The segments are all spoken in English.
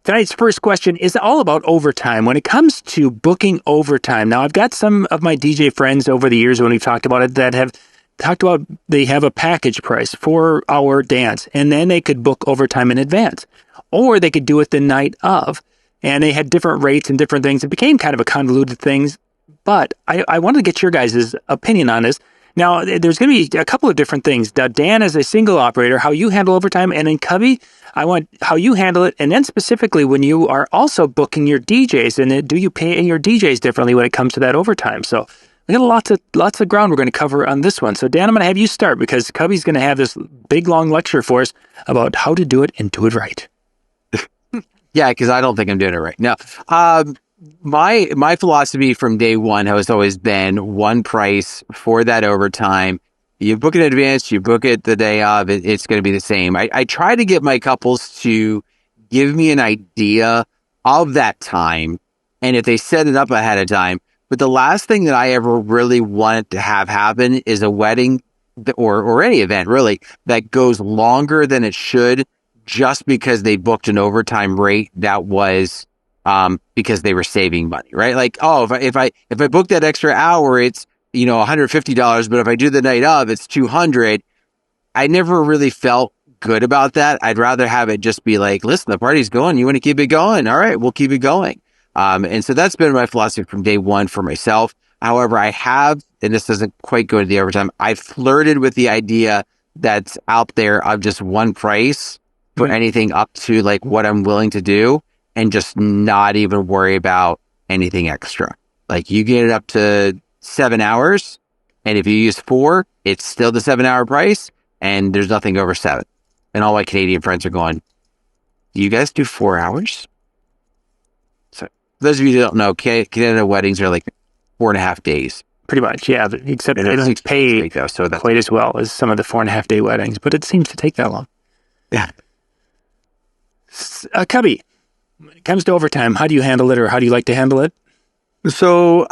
tonight's first question is all about overtime. When it comes to booking overtime, now I've got some of my DJ friends over the years when we've talked about it that have talked about they have a package price, 4-hour dance, and then they could book overtime in advance. Or they could do it the night of. And they had different rates and different things. It became kind of a convoluted thing. But I wanted to get your guys' opinion on this. Now, there's going to be a couple of different things. Dan, as a single operator, how you handle overtime. And then Cubby, I want how you handle it. And then specifically when you are also booking your DJs. And do you pay your DJs differently when it comes to that overtime? So we got lots of ground we're going to cover on this one. So Dan, I'm going to have you start because Cubby's going to have this big, long lecture for us about how to do it and do it right. Yeah, because I don't think I'm doing it right. No, my philosophy from day one has always been one price for that overtime. You book it in advance, you book it the day of, it's going to be the same. I try to get my couples to give me an idea of that time, and if they set it up ahead of time. But the last thing that I ever really wanted to have happen is a wedding or any event really that goes longer than it should, just because they booked an overtime rate that was because they were saving money, right? Like, oh, if I book that extra hour, it's $150, but if I do the night of, it's $200. I never really felt good about that. I'd rather have it just be like, listen, the party's going. You want to keep it going? All right, we'll keep it going. And so that's been my philosophy from day one for myself. However, I have, and this doesn't quite go to the overtime, I flirted with the idea that's out there of just one price for anything up to like what I'm willing to do and just not even worry about anything extra. Like you get it up to 7 hours, and if you use 4, it's still the 7-hour price, and there's nothing over 7. And all my Canadian friends are going, do you guys do 4 hours? So those of you who don't know, Canada weddings are like 4.5 days. Pretty much, yeah. Except they don't pay quite as well as some of the 4.5-day weddings, but it seems to take that long. Yeah. Cubby, when it comes to overtime, how do you handle it, or how do you like to handle it? So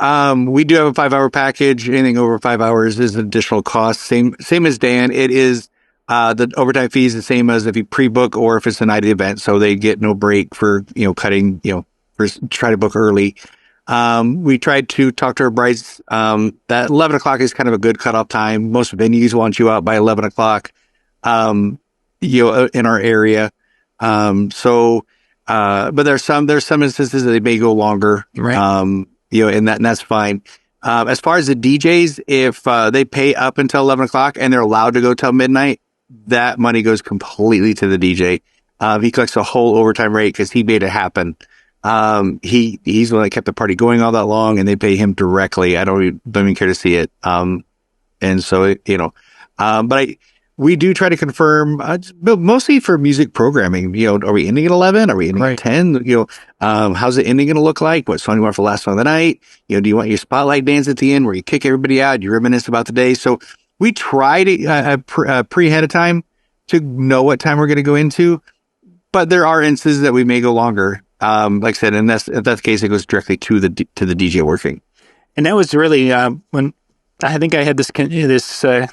we do have a 5-hour package. Anything over 5 hours is an additional cost. Same as Dan. It is the overtime fee is the same as if you pre-book or if it's a night event. So they get no break for cutting. Try to book early. We tried to talk to our brides that 11 o'clock is kind of a good cutoff time. Most venues want you out by 11 o'clock. In our area. But there's some instances that they may go longer, right? And that's fine. As far as the DJs, if they pay up until 11 o'clock and they're allowed to go till midnight, that money goes completely to the DJ. He collects the whole overtime rate because he made it happen. He's the one that kept the party going all that long, and they pay him directly. I don't even care to see it. And so we do try to confirm, but mostly for music programming. Are we ending at 11? Are we ending at 10? How's the ending going to look like? What song do you want for the last song of the night? Do you want your spotlight dance at the end where you kick everybody out, you reminisce about the day? So we try to pre ahead of time to know what time we're going to go into, but there are instances that we may go longer. Like I said, and if that's the case, it goes directly to the DJ working. And that was really when I think I had this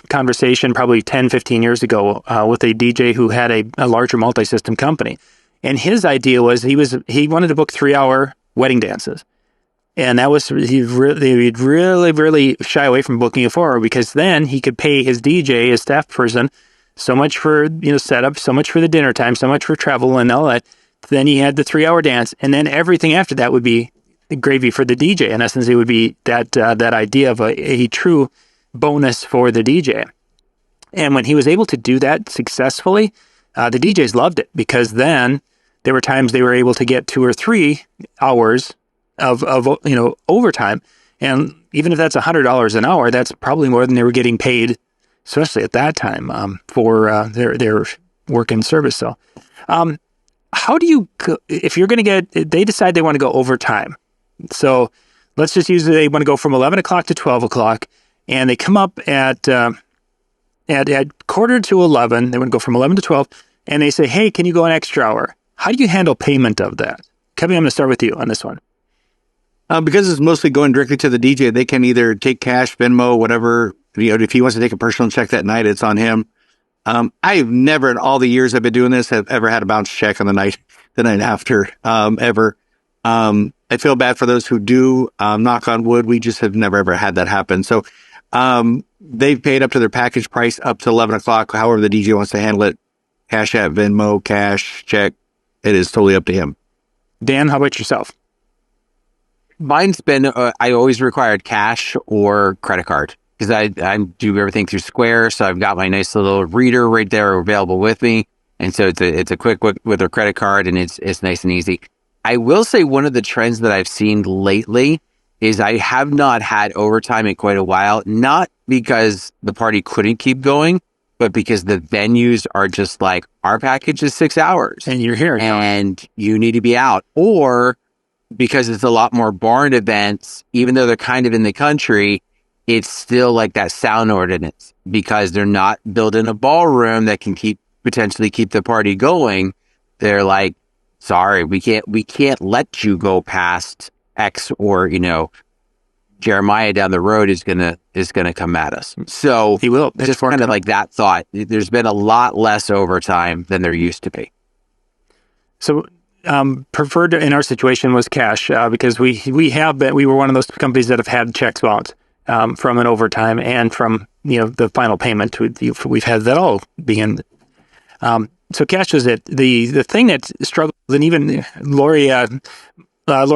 conversation probably 10, 15 years ago with a DJ who had a larger multi-system company. And his idea was he wanted to book 3-hour wedding dances. And that was, he'd really shy away from booking a 4-hour because then he could pay his DJ, his staff person, so much for, setup, so much for the dinner time, so much for travel and all that. Then he had the 3-hour dance, and then everything after that would be gravy for the DJ. In essence, it would be that idea of a true bonus for the DJ. And when he was able to do that successfully, the DJs loved it because then there were times they were able to get 2 or 3 hours of overtime. And even if that's $100 an hour, that's probably more than they were getting paid, especially at that time, for their work and service. So how do you, if you're going to they decide they want to go overtime. So let's just use they want to go from 11 o'clock to 12 o'clock, and they come up at quarter to 11. They want to go from 11 to 12, and they say, hey, can you go an extra hour? How do you handle payment of that? Cubby, I'm going to start with you on this one. Because it's mostly going directly to the DJ, they can either take cash, Venmo, whatever. If he wants to take a personal check that night, it's on him. I've never in all the years I've been doing this have ever had a bounce check on the night after, ever. I feel bad for those who do, knock on wood. We just have never ever had that happen. So, they've paid up to their package price up to 11 o'clock. However, the DJ wants to handle it. Cash App, Venmo, cash, check. It is totally up to him. Dan, how about yourself? Mine's been, I always required cash or credit card because I do everything through Square. So I've got my nice little reader right there available with me. And so it's a quick with a credit card, and it's nice and easy. I will say one of the trends that I've seen lately is I have not had overtime in quite a while, not because the party couldn't keep going, but because the venues are just like, our package is 6 hours. And you're here. And you need to be out. Or because it's a lot more barn events, even though they're kind of in the country, it's still like that sound ordinance because they're not building a ballroom that can potentially keep the party going. They're like, sorry, we can't let you go past X, or, Jeremiah down the road is gonna come at us. So he will. Just kind of like that thought. There's been a lot less overtime than there used to be. So preferred in our situation was cash because we were one of those companies that have had checks bounced from an overtime and from the final payment. We've had that all begin. So cash was it. The thing that struggled, and even Lori,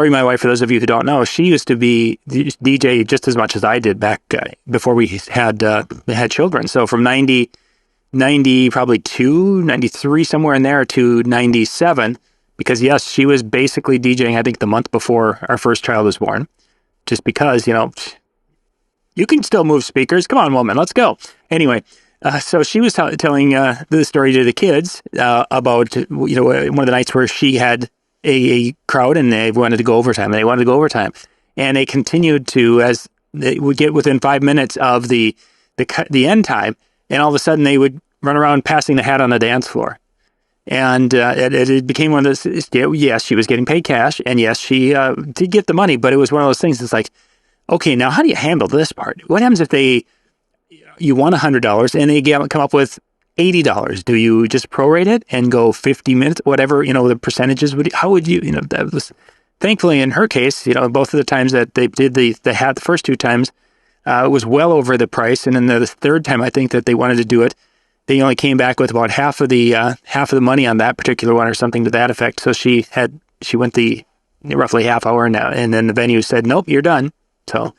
my wife, for those of you who don't know, she used to be DJ just as much as I did back before we had children. So from 90 probably 93, somewhere in there, to 97. Because yes, she was basically DJing, I think, the month before our first child was born. Just because, you can still move speakers. Come on, woman, let's go. Anyway, so she was telling the story to the kids about, one of the nights where she had a crowd and they wanted to go overtime. And they continued to, as they would get within 5 minutes of the end time, and all of a sudden they would run around passing the hat on the dance floor. And it became one of those, yes, she was getting paid cash, and yes, she did get the money, but it was one of those things that's like, okay, now how do you handle this part? What happens if you won $100 and they come up with $80? Do you just prorate it and go 50 minutes, whatever, the percentages how would you, that was, thankfully in her case, both of the times that they did the hat, the first two times, it was well over the price. And then the third time, I think that they wanted to do it, they only came back with about half of the money on that particular one, or something to that effect. So she went the roughly half hour now, and then the venue said, "Nope, you're done." So,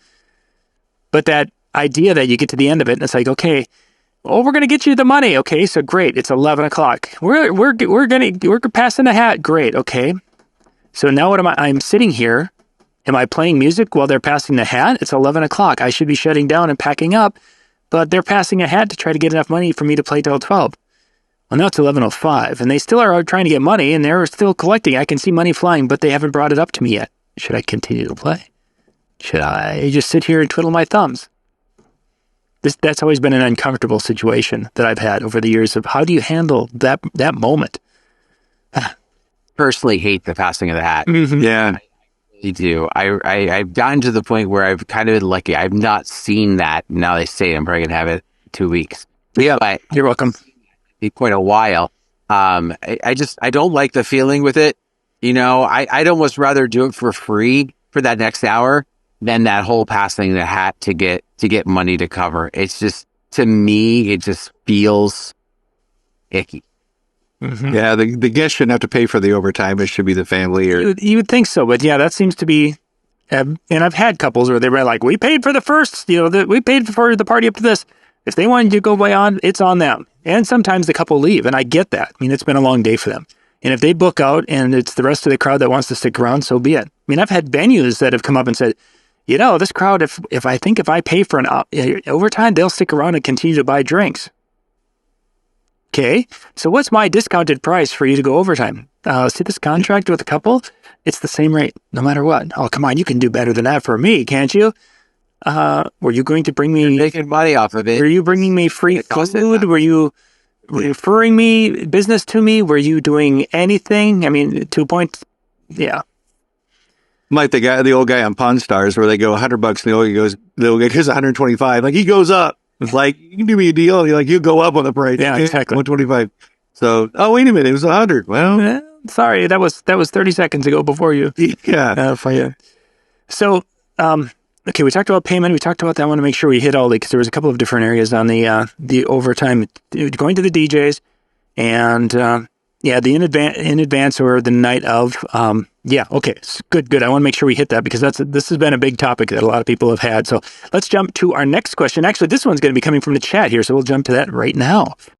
but that idea that you get to the end of it, and it's like, okay, well, we're gonna get you the money. Okay, so great, it's 11 o'clock. We're passing the hat. Great, okay. So now what am I? I'm sitting here. Am I playing music while they're passing the hat? It's 11 o'clock. I should be shutting down and packing up. But they're passing a hat to try to get enough money for me to play till 12. Well, now it's 11:05, and they still are trying to get money, and they're still collecting. I can see money flying, but they haven't brought it up to me yet. Should I continue to play? Should I just sit here and twiddle my thumbs? That's always been an uncomfortable situation that I've had over the years of how do you handle that moment? Personally hate the passing of the hat. Mm-hmm. Yeah. You do. I've gotten to the point where I've kind of been lucky. I've not seen that. Now they say I'm probably going to have it 2 weeks. Yeah, but you're welcome. It's quite a while. I don't like the feeling with it. I'd almost rather do it for free for that next hour than that whole passing the hat to get money to cover. It's just, to me, it just feels icky. Mm-hmm. Yeah, the guest shouldn't have to pay for the overtime. It should be the family. Or you would think so, but yeah, that seems to be. And I've had couples where they were like, "We paid for the first, we paid for the party up to this. If they wanted to go beyond, it's on them." And sometimes the couple leave, and I get that. I mean, it's been a long day for them, and if they book out and it's the rest of the crowd that wants to stick around, so be it. I mean, I've had venues that have come up and said, this crowd, if I pay for an overtime, they'll stick around and continue to buy drinks. Okay, so what's my discounted price for you to go overtime? See this contract with a couple? It's the same rate, no matter what. Oh, come on, you can do better than that for me, can't you? Were you going to bring me... You're making money off of it. Were you bringing me free food? Were you referring me business to me? Were you doing anything? I mean, 2 points, yeah. Like the old guy on Pawn Stars, where they go $100, and the old guy goes, "Here's 125." Like, he goes up. It's like, you can do me a deal. You're like, you go up on the price. Yeah, exactly. 125. So, oh, wait a minute. It was 100. Well, sorry, that was 30 seconds ago before you. yeah. For you. So, okay, we talked about payment. We talked about that. I want to make sure we hit all because there was a couple of different areas on the overtime, going to the DJs, and the in advance or the night of. Okay, good. I want to make sure we hit that because this has been a big topic that a lot of people have had. So let's jump to our next question. Actually, this one's going to be coming from the chat here, so we'll jump to that right now.